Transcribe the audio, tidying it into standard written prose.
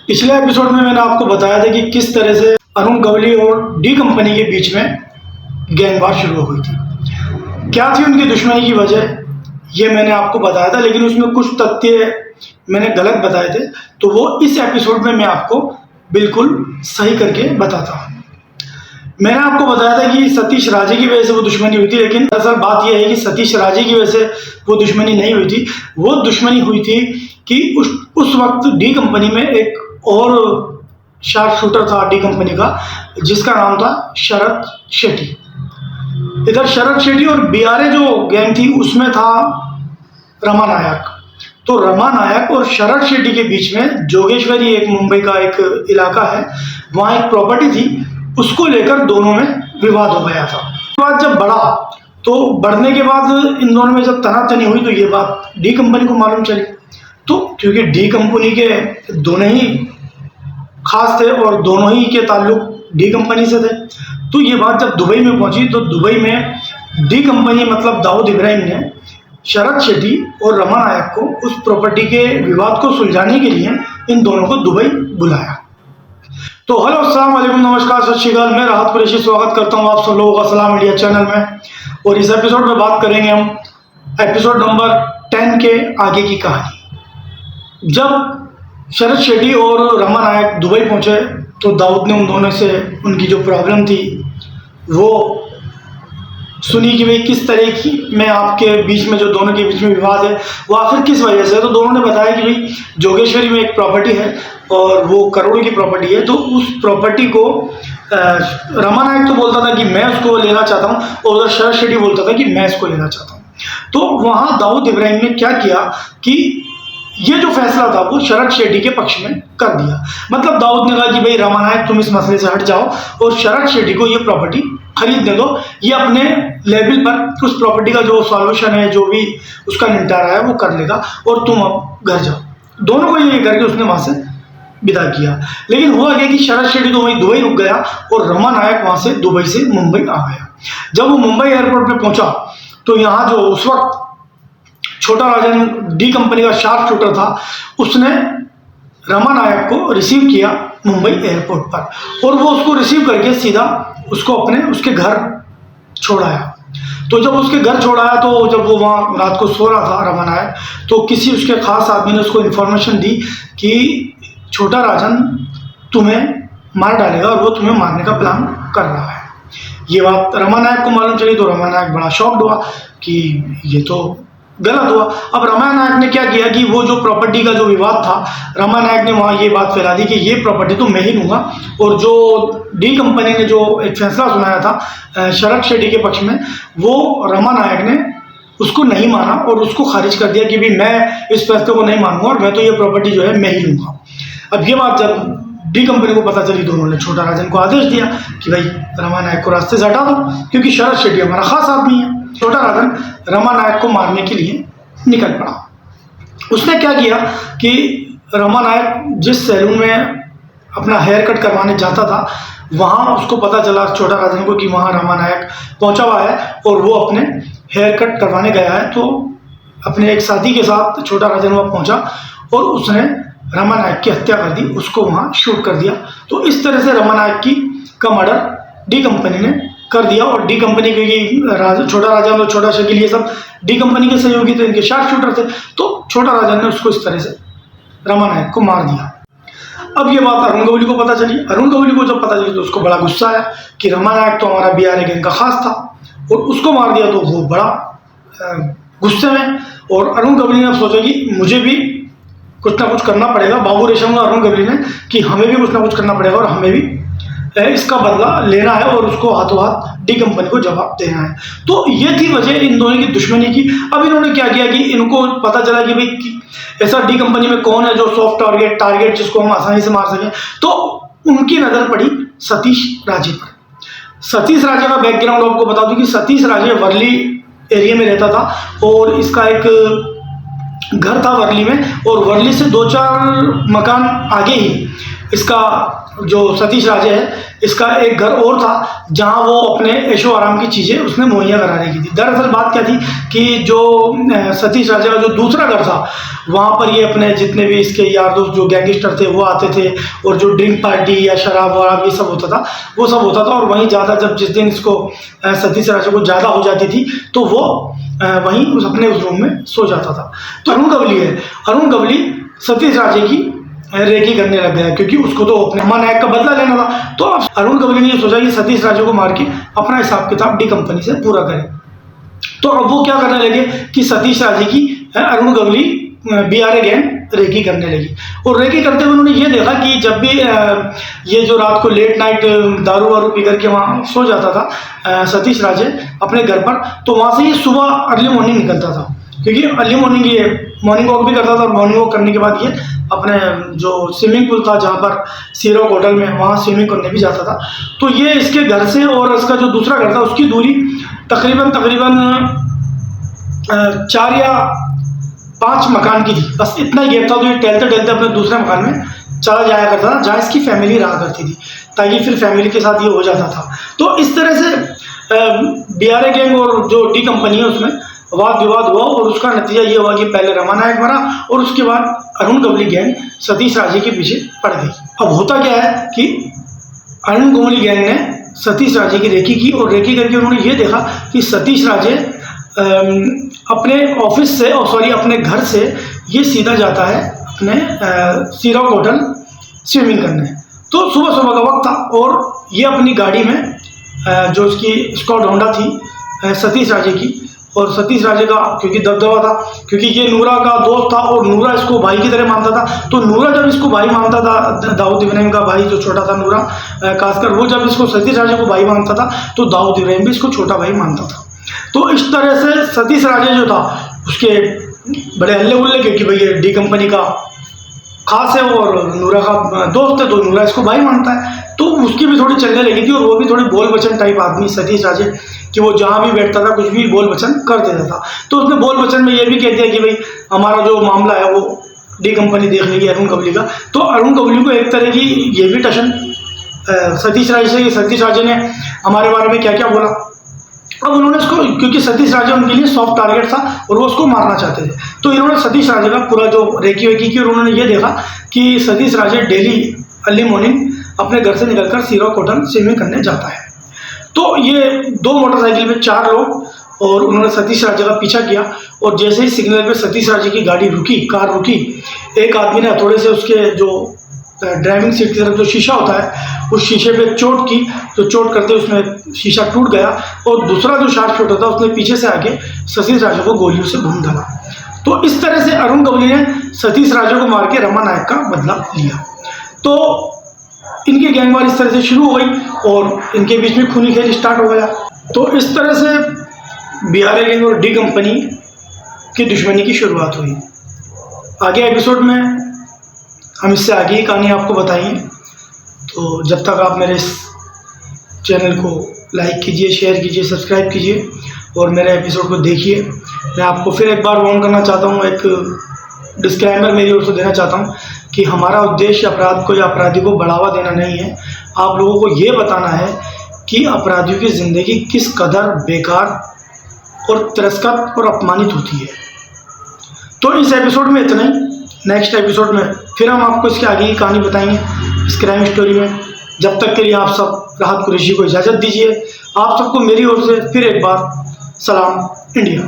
पिछले एपिसोड में मैंने आपको बताया था कि किस तरह से अरुण गवली और डी कंपनी के बीच में गैंगवार शुरू हुई थी। क्या थी उनकी दुश्मनी की वजह, ये मैंने आपको बताया था, लेकिन उसमें कुछ तथ्य मैंने गलत बताए थे, तो वो इस एपिसोड में मैं आपको बिल्कुल सही करके बताता हूँ। मैंने आपको बताया था कि सतीश राजे की वजह से वो दुश्मनी हुई थी, लेकिन दरअसल बात यह है कि सतीश राजे की वजह से वो दुश्मनी नहीं हुई थी। वो दुश्मनी हुई थी कि उस वक्त डी कंपनी में एक और शार्प शूटर था डी कंपनी का, जिसका नाम था शरद शेट्टी। इधर शरद शेट्टी और बीआरए जो गैंग थी उसमें था रमा नायक। तो रमा नायक और शरद शेट्टी के बीच में जोगेश्वरी, एक मुंबई का एक इलाका है, वहाँ एक प्रॉपर्टी थी, उसको लेकर दोनों में विवाद हो गया था। विवाद जब बढ़ा तो बढ़ने के बाद इन दोनों में जब तनातनी हुई तो ये बात डी कंपनी को मालूम चली। तो क्योंकि डी कंपनी के दोनों ही खास थे और दोनों ही के ताल्लुक डी कंपनी से थे, तो ये बात जब दुबई में पहुंची तो दुबई में डी कंपनी मतलब दाऊद इब्राहिम ने शरद शेट्टी और रमा नायक को उस प्रॉपर्टी के विवाद को सुलझाने के लिए इन दोनों को दुबई बुलाया। तो हेलो, अस्सलाम वालेकुम, नमस्कार, सत श्री अकाल। मैं राहत कुरैशी स्वागत करता हूं आप सब लोगों का सलाम इंडिया चैनल में। और इस एपिसोड में बात करेंगे हम एपिसोड नंबर 10 के आगे की कहानी। जब शरद शेट्टी और रमा नायक दुबई पहुंचे तो दाऊद ने उन दोनों से उनकी जो प्रॉब्लम थी वो सुनी कि भाई किस तरह की मैं आपके बीच में जो दोनों के बीच में विवाद है वो आखिर किस वजह से है। तो दोनों ने बताया कि भाई जोगेश्वरी में एक प्रॉपर्टी है और वो करोड़ों की प्रॉपर्टी है। तो उस प्रॉपर्टी को रमा नायक तो बोलता था कि मैं उसको लेना चाहता हूँ और उधर शरद शेट्टी बोलता था कि मैं इसको लेना चाहता हूँ। तो वहाँ दाऊद इब्राहिम ने क्या किया कि ये जो फैसला था वो शरद शेट्टी के पक्ष में कर दिया। मतलब दाऊद ने कहा कि भाई रमा नायक तुम इस मसले से हट जाओ और शरद शेट्टी को ये प्रॉपर्टी खरीदने दो, ये अपने लेवल पर उस प्रॉपर्टी का जो सॉल्यूशन है, जो भी उसका निपटारा है वो कर लेगा और तुम अब घर जाओ। दोनों को ये करके उसने वहां से विदा किया। लेकिन हुआ क्या कि शरद शेट्टी तो वहीं दुबई रुक गया और रमा नायक वहां से दुबई से मुंबई आ गया। जब वो मुंबई एयरपोर्ट पे पहुंचा तो यहाँ जो उस वक्त छोटा राजन डी कंपनी का शार्प शूटर था, उसने रमा नायक को रिसीव किया मुंबई एयरपोर्ट पर और वो उसको रिसीव करके सीधा उसको उसके घर छोड़ाया। तो जब उसके घर छोड़ाया तो जब वो वहाँ रात को सो रहा था रमा नायक, तो किसी उसके खास आदमी ने उसको इन्फॉर्मेशन दी कि छोटा राजन तुम्हें मार डालेगा और वो तुम्हें मारने का प्लान कर रहा है। ये बात रमा नायक को मालूम चली तो रमा नायक बड़ा शॉक्ड हुआ कि ये तो गलत हुआ। अब रमा नायक ने क्या किया कि वो जो प्रॉपर्टी का जो विवाद था, रमा नायक ने वहाँ ये बात फैला दी कि ये प्रॉपर्टी तो मैं ही लूँगा। और जो डी कंपनी ने जो एक फैसला सुनाया था शरद शेट्टी के पक्ष में, वो रमा नायक ने उसको नहीं माना और उसको खारिज कर दिया कि भाई मैं इस फैसले को नहीं मानूंगा और मैं तो ये प्रॉपर्टी जो है मैं ही लूँगा। अब ये बात जब डी कंपनी को पता चली तो उन्होंने छोटा राजन को आदेश दिया कि भाई रमा नायक को रास्ते से हटा दो, क्योंकि शरद शेट्टी हमारा खास आदमी है। छोटा राजन रमा नायक को मारने के लिए निकल पड़ा। उसने क्या किया कि रमा नायक जिस सैलून में अपना हेयर कट करवाने जाता था, वहाँ उसको पता चला छोटा राजन को कि वहाँ रमा नायक पहुंचा हुआ है और वो अपने हेयर कट करवाने गया है। तो अपने एक साथी के साथ छोटा राजन वहाँ पहुंचा और उसने रमा नायक की हत्या कर दी, उसको वहाँ शूट कर दिया। तो इस तरह से रमा नायक का मर्डर डी कंपनी ने कर दिया। और डी कंपनी के छोटा राजन और छोटा शकील ये सब डी कंपनी के सहयोगी थे, इनके शार्प शूटर थे। तो छोटा राजन ने उसको इस तरह से रमा नायक को मार दिया। अब ये बात अरुण गवली को पता चली। अरुण गवली को जब पता चली तो उसको बड़ा गुस्सा आया कि रमा नायक तो हमारा बीआरए गैंग का खास था और उसको मार दिया। तो वो बड़ा गुस्से में, और अरुण गवली ने सोचा कि मुझे भी कुछ ना कुछ करना पड़ेगा। बाबू रेशम और अरुण गवली ने कि हमें भी कुछ ना कुछ करना पड़ेगा और हमें भी इसका बदला लेना है और उसको हाथों हाथ डी कंपनी को जवाब देना है। तो ये थी वजह इन दोनों की दुश्मनी की। अब इन्होंने क्या किया कि इनको पता चला कि भाई ऐसा डी कंपनी में कौन है जो सॉफ्ट टारगेट जिसको हम आसानी से मार सकें। तो उनकी नजर पड़ी सतीश राजे पर। सतीश राजे का बैकग्राउंड आपको बता दूं कि सतीश राजे वर्ली एरिया में रहता था और इसका एक घर था वर्ली में, और वर्ली से 2-4 मकान आगे ही इसका जो सतीश राजे है, इसका एक घर और था जहां वो अपने ऐशो आराम की चीज़ें उसने मुहैया करा रही थी। दरअसल बात क्या थी कि जो सतीश राजे का जो दूसरा घर था, वहाँ पर ये अपने जितने भी इसके यार दोस्त जो गैंगस्टर थे वो आते थे, और जो ड्रिंक पार्टी या शराब वराब ये सब होता था वो सब होता था। और वहीं ज़्यादा जब जिस दिन इसको सतीश राजे को ज़्यादा हो जाती थी तो वो वहीं अपने उस रूम में सो जाता था। तो अरुण गवली है, अरुण गवली सतीश राजे की रेकी करने लग गया, क्योंकि उसको तो अपने अम्मा नायक का बदला लेना था। तो अब अरुण गवली ने ये सोचा कि सतीश राजे को मार के अपना हिसाब किताब डी कंपनी से पूरा करे। तो अब वो क्या करने लगे कि सतीश राजे की Arun Gawli BRA gang recce करने लगी। और रेकी करते हुए उन्होंने ये देखा कि जब भी ये जो रात को लेट नाइट दारू वारू पी करके वहाँ सो जाता था सतीश राजे अपने घर पर, तो वहाँ से ये सुबह अर्ली मॉर्निंग निकलता था, क्योंकि अर्ली मॉर्निंग ये मॉर्निंग वॉक भी करता था। और मॉर्निंग वॉक करने के बाद ये अपने जो स्विमिंग पूल था जहाँ पर सी रॉक होटल में, वहाँ स्विमिंग करने भी जाता था। तो ये इसके घर से और इसका जो दूसरा घर था उसकी दूरी तकरीबन 4 या 5 मकान की थी, बस इतना ही गैप था। तो ये टहलते टहलते अपने दूसरे मकान में चला जाया करता था जहाँ इसकी फैमिली रहा करती थी, ताकि फिर फैमिली के साथ ये हो जाता था। तो इस तरह से BRA गैंग और जो डी कंपनी है उसमें वाद विवाद हुआ, और उसका नतीजा ये हुआ कि पहले रमा नायक मरा और उसके बाद अरुण गवली गैंग सतीश राजे के पीछे पड़ गई। अब होता क्या है कि अरुण गवली गैंग ने सतीश राजे की रेकी की, और रेकी करके उन्होंने ये देखा कि सतीश राजे अपने ऑफिस से अपने घर से ये सीधा जाता है अपने सी रॉक होटल स्विमिंग करने। तो सुबह सुबह का वक्त था और ये अपनी गाड़ी में जो उसकी स्कॉट होंडा थी सतीश राजे की, और सतीश राजे का क्योंकि दबदबा था, क्योंकि ये नूरा का दोस्त था और नूरा इसको भाई की तरह मानता था। तो नूरा जब इसको भाई मानता था, दाऊद इब्राहिम का भाई जो छोटा था नूरा खासकर, वो जब इसको सतीश राजे को भाई मानता था तो दाऊद इब्राहिम भी इसको छोटा भाई मानता था। तो इस तरह से सतीश राजे जो था उसके बड़े हल्ले उल्ले, क्योंकि भाई ये डी कंपनी का खास है और नूरा का दोस्त है, तो नूरा इसको भाई मानता है। तो उसकी भी थोड़ी चलने लगी थी, और वो भी थोड़ी बोल बचन टाइप आदमी सतीश राजे, कि वो जहाँ भी बैठता था कुछ भी बोल बचन कर देता था। तो उसने बोल बचन में ये भी कह दिया कि भाई हमारा जो मामला है वो डी कंपनी देख लेगी अरुण गवली का। तो अरुण गवली को एक तरह की ये भी टशन सतीश राजे ने हमारे बारे में क्या क्या बोला। अब उन्होंने इसको, क्योंकि सतीश राजे उनके लिए सॉफ्ट टारगेट था और वो उसको मारना चाहते थे, तो इन्होंने सतीश राजे का पूरा जो रेकी वेकी की, और उन्होंने ये देखा कि सतीश राजे डेली अर्ली मॉर्निंग अपने घर से निकलकर सी रॉक होटल स्विमिंग करने जाता है। तो ये 2 मोटरसाइकिल में 4 लोग, और उन्होंने सतीश राजे का पीछा किया। और जैसे ही सिग्नल पे सतीश राजे की गाड़ी रुकी, कार रुकी, एक आदमी ने हथौड़े से उसके जो ड्राइविंग सीट की तरफ जो शीशा होता है उस शीशे पे चोट की। तो चोट करते उसमें शीशा टूट गया, और दूसरा जो शार्प शूटर था उसने पीछे से आके सतीश राजे को गोलियों से भून डाला। तो इस तरह से अरुण गवली ने सतीश राजे को मार के रमा नायक का बदला लिया। तो इनकी गैंगवार इस तरह से शुरू हो गई और इनके बीच में खूनी खेल स्टार्ट हो गया। तो इस तरह से BRA गैंग और डी कंपनी की दुश्मनी की शुरुआत हुई। आगे एपिसोड में हम इससे आगे ही कहानी आपको बताएंगे। तो जब तक आप मेरे इस चैनल को लाइक कीजिए, शेयर कीजिए, सब्सक्राइब कीजिए और मेरे एपिसोड को देखिए। मैं आपको फिर एक बार वार्न करना चाहता हूँ, एक डिस्क्लेमर मेरी ओर से देना चाहता हूँ कि हमारा उद्देश्य अपराध को या अपराधी को बढ़ावा देना नहीं है। आप लोगों को ये बताना है कि अपराधियों की ज़िंदगी किस कदर बेकार और तिरस्कृत और अपमानित होती है। तो इस एपिसोड में इतना ही। नेक्स्ट एपिसोड में फिर हम आपको इसके आगे की कहानी बताएंगे इस क्राइम स्टोरी में। जब तक के लिए आप सब राहत कुरैशी को इजाज़त दीजिए। आप सबको मेरी ओर से फिर एक बार सलाम इंडिया।